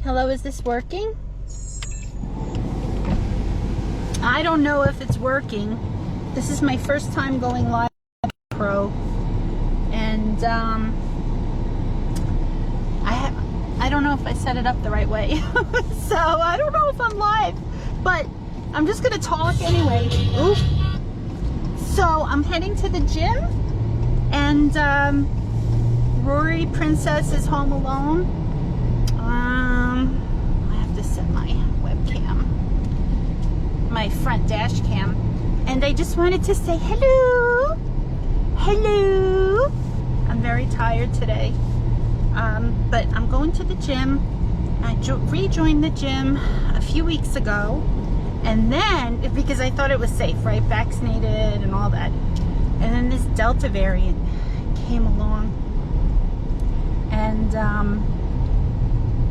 Hello, is this working? I don't know if it's working. This is my first time going live on Pro, and I don't know if I set it up the right way. So I don't know if I'm live, but I'm just gonna talk anyway. Ooh. So I'm heading to the gym, and Rory Princess is home alone. I have to set my webcam, my front dash cam, and I just wanted to say hello. Hello. I'm very tired today, but I'm going to the gym. I rejoined the gym a few weeks ago, and then because I thought it was safe, right, vaccinated and all that, and then this Delta variant came along, and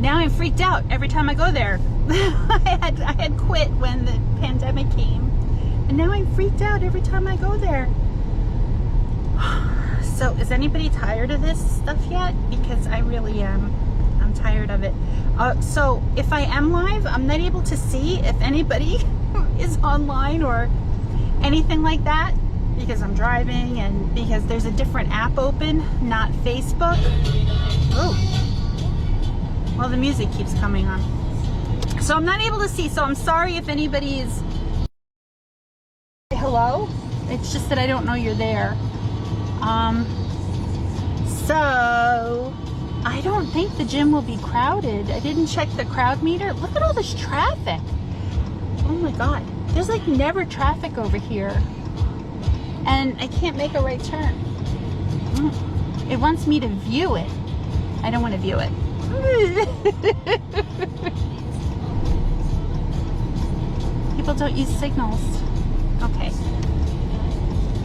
now I'm freaked out every time I go there. I had quit when the pandemic came, and now I'm freaked out every time I go there. So is anybody tired of this stuff yet? Because I really am. I'm tired of it. So if I am live, I'm not able to see if anybody is online or anything like that, because I'm driving and because there's a different app open, not Facebook. Oh. Well, the music keeps coming on. So I'm not able to see, so I'm sorry if anybody is... Hello? It's just that I don't know you're there. So I don't think the gym will be crowded. I didn't check the crowd meter. Look at all this traffic. Oh my God. There's like never traffic over here. And I can't make a right turn. It wants me to view it. I don't want to view it. People don't use signals. Okay.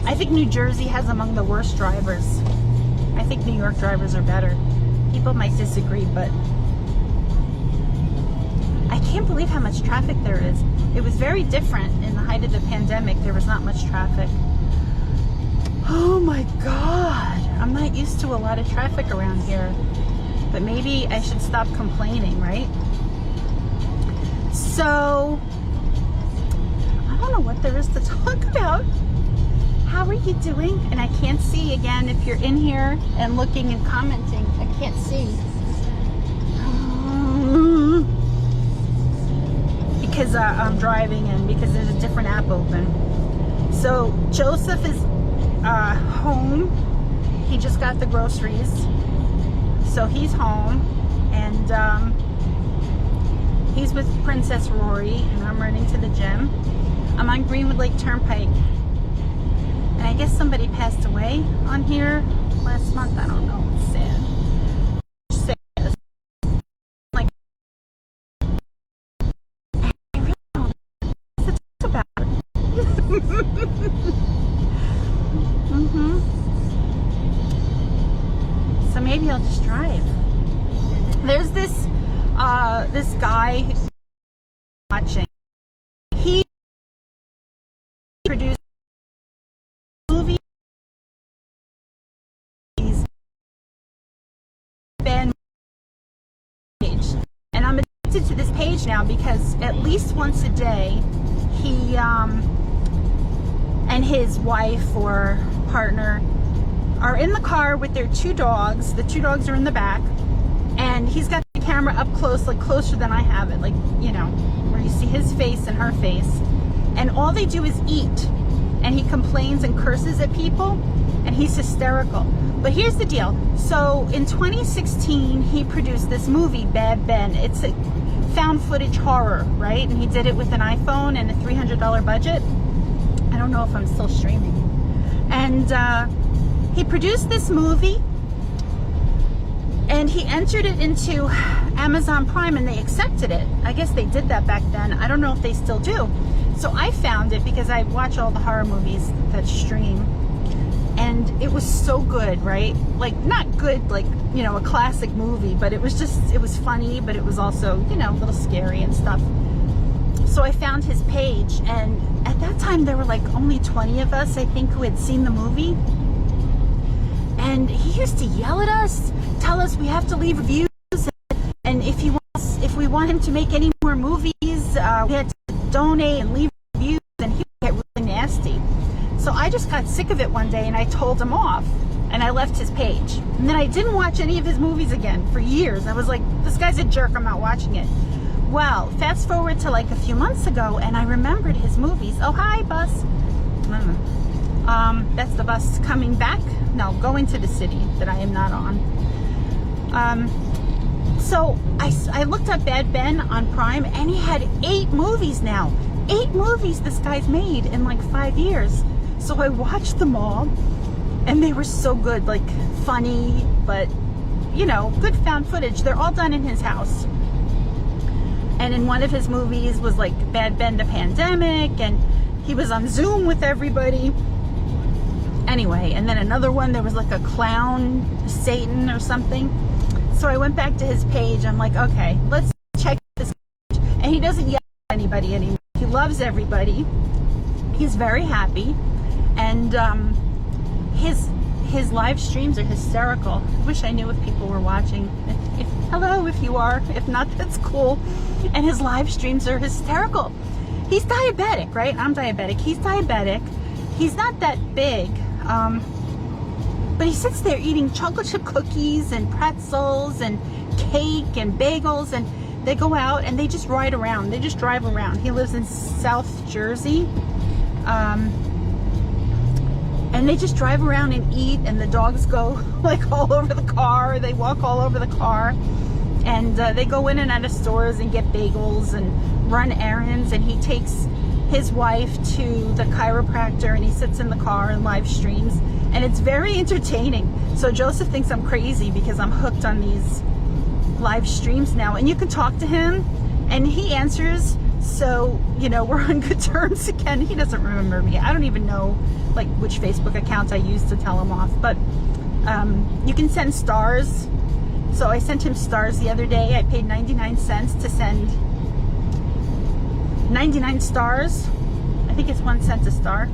I think New Jersey has among the worst drivers. I think New York drivers are better. People might disagree, but I can't believe how much traffic there is. It was very different in the height of the pandemic. There was not much traffic. Oh my God. I'm not used to a lot of traffic around here. But maybe I should stop complaining, right? So, I don't know what there is to talk about. How are you doing? And I can't see, again, if you're in here and looking and commenting, I can't see. Because I'm driving and because there's a different app open. So, Joseph is home. He just got the groceries. So he's home, and he's with Princess Rory, and I'm running to the gym. I'm on Greenwood Lake Turnpike, and I guess somebody passed away on here last month. I don't know. It's sad. Sad. Like, I really don't know what to talk about. So maybe I'll just drive. There's this this guy watching. He produced movies, fan page, and I'm addicted to this page now because at least once a day, he and his wife or partner are in the car with their two dogs. The two dogs are in the back, and he's got the camera up close, like closer than I have it, like, you know, where you see his face and her face, and all they do is eat, and he complains and curses at people, and he's hysterical. But here's the deal. So in 2016, he produced this movie, Bad Ben. It's a found footage horror, right? And he did it with an iPhone and a $300 budget. I don't know if I'm still streaming. And he produced this movie, and he entered it into Amazon Prime, and they accepted it. I guess they did that back then. I don't know if they still do. So I found it because I watch all the horror movies that stream, and it was so good, right? Like, not good like, you know, a classic movie, but it was just, it was funny, but it was also, you know, a little scary and stuff. So I found his page, and at that time there were like only 20 of us, I think, who had seen the movie. And he used to yell at us, tell us we have to leave reviews, and if we want him to make any more movies, we had to donate and leave reviews, and he would get really nasty. So I just got sick of it one day and I told him off, and I left his page. And then I didn't watch any of his movies again for years. I was like, this guy's a jerk, I'm not watching it. Well, fast forward to like a few months ago, and I remembered his movies. Oh, hi, bus. That's the bus coming back. No, going to the city that I am not on. So I looked up Bad Ben on Prime, and he had 8 movies now. 8 movies this guy's made in like 5 years. So I watched them all, and they were so good, like funny, but you know, good found footage. They're all done in his house. And in one of his movies was like Bad Ben the Pandemic, and he was on Zoom with everybody. Anyway, and then another one, there was like a clown, Satan or something. So I went back to his page. I'm like, okay, let's check this page. And he doesn't yell at anybody anymore. He loves everybody. He's very happy. And his live streams are hysterical. I wish I knew if people were watching. Hello, if you are. If not, that's cool. And his live streams are hysterical. He's diabetic, right? I'm diabetic. He's diabetic. He's not that big. But he sits there eating chocolate chip cookies and pretzels and cake and bagels, and they go out and they just ride around. They just drive around. He lives in South Jersey. And they just drive around and eat, and the dogs go like all over the car. They walk all over the car, and they go in and out of stores and get bagels and run errands. And he takes his wife to the chiropractor, and he sits in the car and live streams, and it's very entertaining. So Joseph thinks I'm crazy because I'm hooked on these live streams now, and you can talk to him and he answers. So, you know, we're on good terms again. He doesn't remember me. I don't even know like which Facebook accounts I used to tell him off, but you can send stars. So I sent him stars the other day. I paid 99 cents to send 99 stars. I think it's 1 cent a star.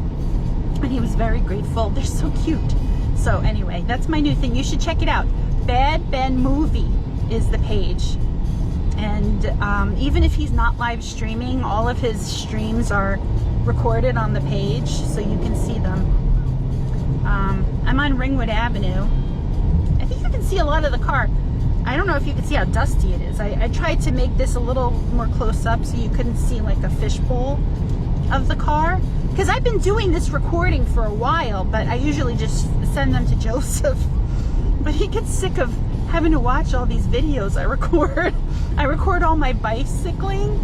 And he was very grateful. They're so cute. So anyway, that's my new thing. You should check it out. Bad Ben Movie is the page. And even if he's not live streaming, all of his streams are recorded on the page, so you can see them. I'm on Ringwood Avenue. I think you can see a lot of the car. I don't know if you can see how dusty it is. I tried to make this a little more close up so you couldn't see like a fishbowl of the car. Because I've been doing this recording for a while, but I usually just send them to Joseph. But he gets sick of having to watch all these videos I record. I record all my bicycling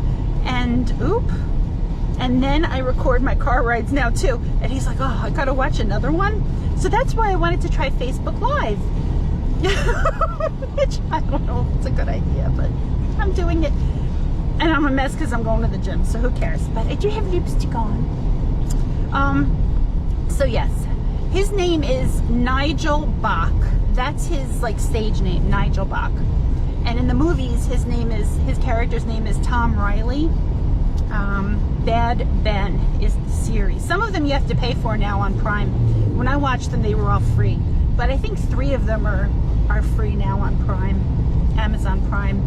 and and then I record my car rides now too. And he's like, oh, I gotta watch another one. So that's why I wanted to try Facebook Live. Which I don't know if it's a good idea, but I'm doing it. And I'm a mess because I'm going to the gym, so who cares? But I do have lipstick on. So yes, his name is Nigel Bach. That's his like stage name, Nigel Bach. And in the movies, his character's name is Tom Riley. Bad Ben is the series. Some of them you have to pay for now on Prime. When I watched them, they were all free. But I think 3 of them are free now on Prime, Amazon Prime.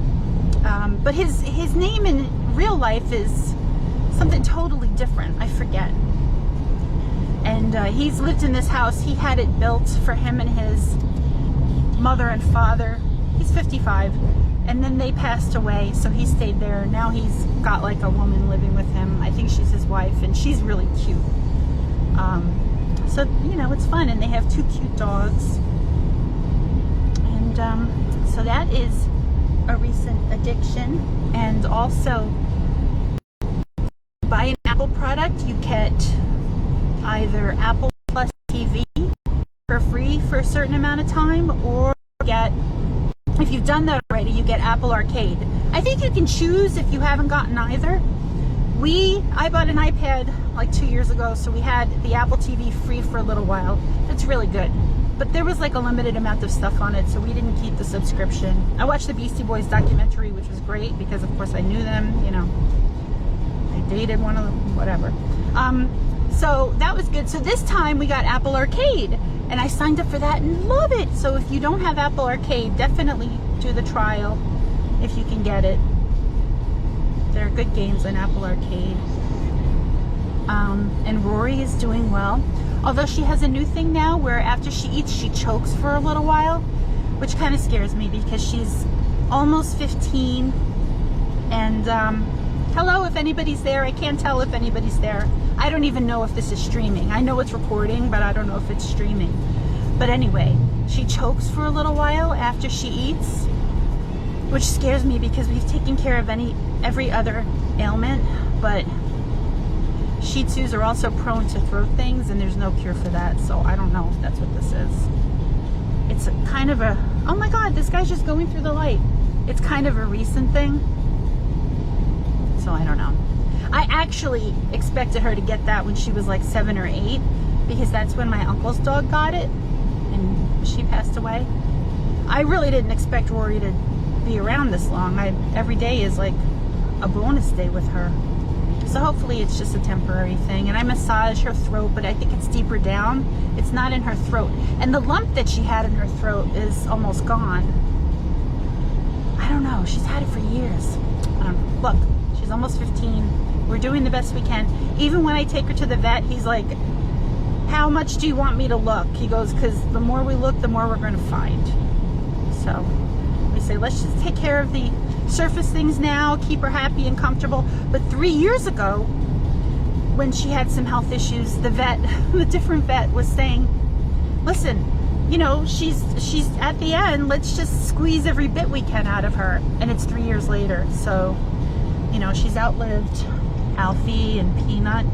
But his name in real life is something totally different. I forget. And he's lived in this house. He had it built for him and his mother and father. He's 55. And then they passed away, so he stayed there. Now he's got like a woman living with him. I think she's his wife, and she's really cute. So, you know, it's fun. And they have 2 cute dogs. And so that is a recent addiction. And also, buy an Apple product, you get either Apple Plus TV for free for a certain amount of time, or get, if you've done that already, you get Apple Arcade. I think you can choose if you haven't gotten either. I bought an iPad like 2 years ago, so we had the Apple TV free for a little while. It's really good. But there was like a limited amount of stuff on it, so we didn't keep the subscription. I watched the Beastie Boys documentary, which was great because of course I knew them, you know. I dated one of them, whatever. So that was good. So this time we got Apple Arcade, and I signed up for that and love it. So if you don't have Apple Arcade, definitely do the trial if you can get it. There are good games on Apple Arcade. And Rory is doing well. Although she has a new thing now where after she eats, she chokes for a little while, which kind of scares me because she's almost 15. And hello, if anybody's there. I can't tell if anybody's there. I don't even know if this is streaming. I know it's recording, but I don't know if it's streaming. But anyway, she chokes for a little while after she eats, which scares me because we've taken care of every other ailment, but Shih Tzus are also prone to throat things, and there's no cure for that, so I don't know if that's what this is. It's kind of a, oh my god, this guy's just going through the light. It's kind of a recent thing, so I don't know. I actually expected her to get that when she was like 7 or 8, because that's when my uncle's dog got it, and she passed away. I really didn't expect Rory to be around this long. Every day is like a bonus day with her. So hopefully it's just a temporary thing. And I massage her throat, but I think it's deeper down. It's not in her throat. And the lump that she had in her throat is almost gone. I don't know. She's had it for years. Look, she's almost 15. We're doing the best we can. Even when I take her to the vet, he's like, how much do you want me to look? He goes, because the more we look, the more we're going to find. So we say, let's just take care of the surface things now, keep her happy and comfortable. But 3 years ago, when she had some health issues, the vet, the different vet was saying, listen, you know, she's at the end, let's just squeeze every bit we can out of her. And it's 3 years later, so, you know, she's outlived Alfie and Peanut.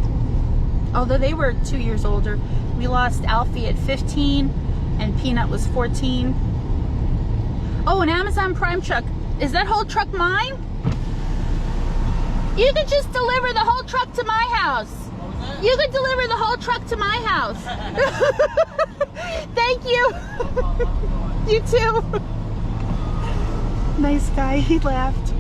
Although they were 2 years older. We lost Alfie at 15 and Peanut was 14. Oh, an Amazon Prime truck. Is that whole truck mine? You could just deliver the whole truck to my house. You could deliver the whole truck to my house. Thank you. You too. Nice guy, he laughed.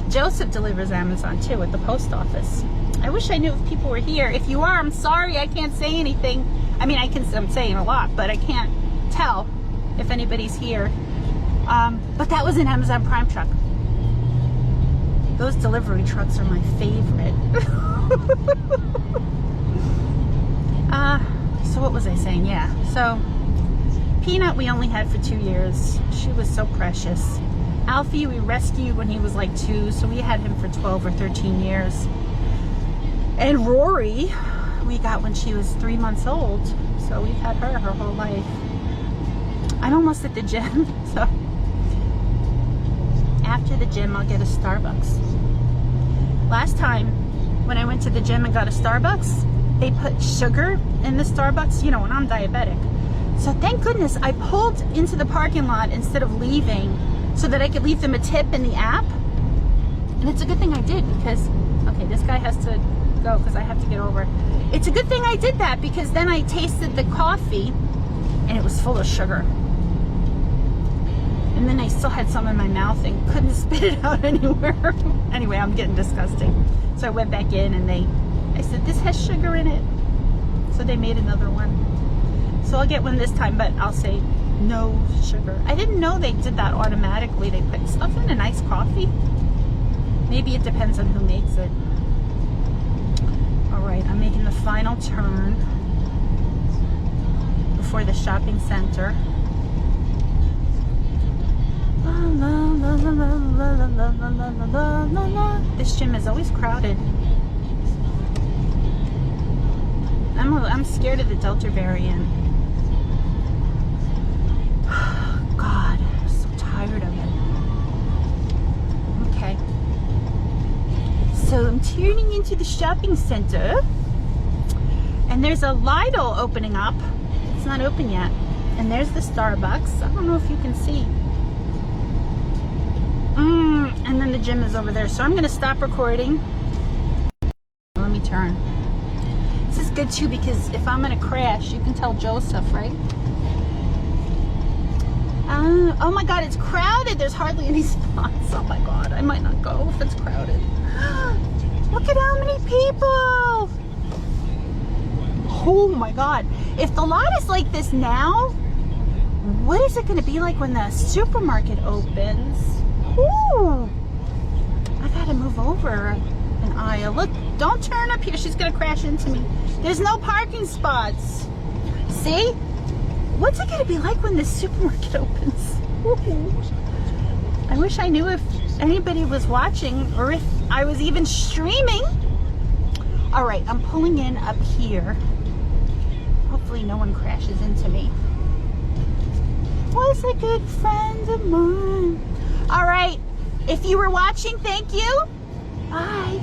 Joseph delivers Amazon too at the post office. I wish I knew if people were here. If you are, I'm sorry, I can't say anything. I mean, I'm saying a lot, but I can't tell if anybody's here. But that was an Amazon Prime truck. Those delivery trucks are my favorite. So what was I saying? Yeah, so Peanut we only had for 2 years. She was so precious. Alfie we rescued when he was like 2, so we had him for 12 or 13 years. And Rory we got when she was 3 months old, so we've had her whole life. I'm almost at the gym, so after the gym I'll get a Starbucks. Last time when I went to the gym and got a Starbucks, they put sugar in the Starbucks, you know, and I'm diabetic. So thank goodness I pulled into the parking lot instead of leaving so that I could leave them a tip in the app. And it's a good thing I did because, okay, this guy has to go because I have to get over. It's a good thing I did that because then I tasted the coffee and it was full of sugar. And then I still had some in my mouth and couldn't spit it out anywhere. Anyway, I'm getting disgusting. So I went back in and I said, this has sugar in it. So they made another one. So I'll get one this time, but I'll say no sugar. I didn't know they did that automatically. They put stuff in an iced coffee. Maybe it depends on who makes it. All right, I'm making the final turn before the shopping center. This gym is always crowded. I'm scared of the Delta variant. God, I'm so tired of it. Okay. So I'm turning into the shopping center. And there's a Lidl opening up. It's not open yet. And there's the Starbucks. I don't know if you can see. And then the gym is over there. So I'm going to stop recording. Let me turn. This is good too because if I'm going to crash, you can tell Joseph, right? Oh my God, it's crowded. There's hardly any spots. Oh my God, I might not go if it's crowded. Look at how many people. Oh my God. If the lot is like this now, what is it going to be like when the supermarket opens? Ooh, gotta move over an aisle. Look, don't turn up here. She's gonna crash into me. There's no parking spots. See? What's it gonna be like when the supermarket opens? I wish I knew if anybody was watching or if I was even streaming. All right, I'm pulling in up here. Hopefully no one crashes into me. Was a good friend of mine. All right, if you were watching, thank you. Bye.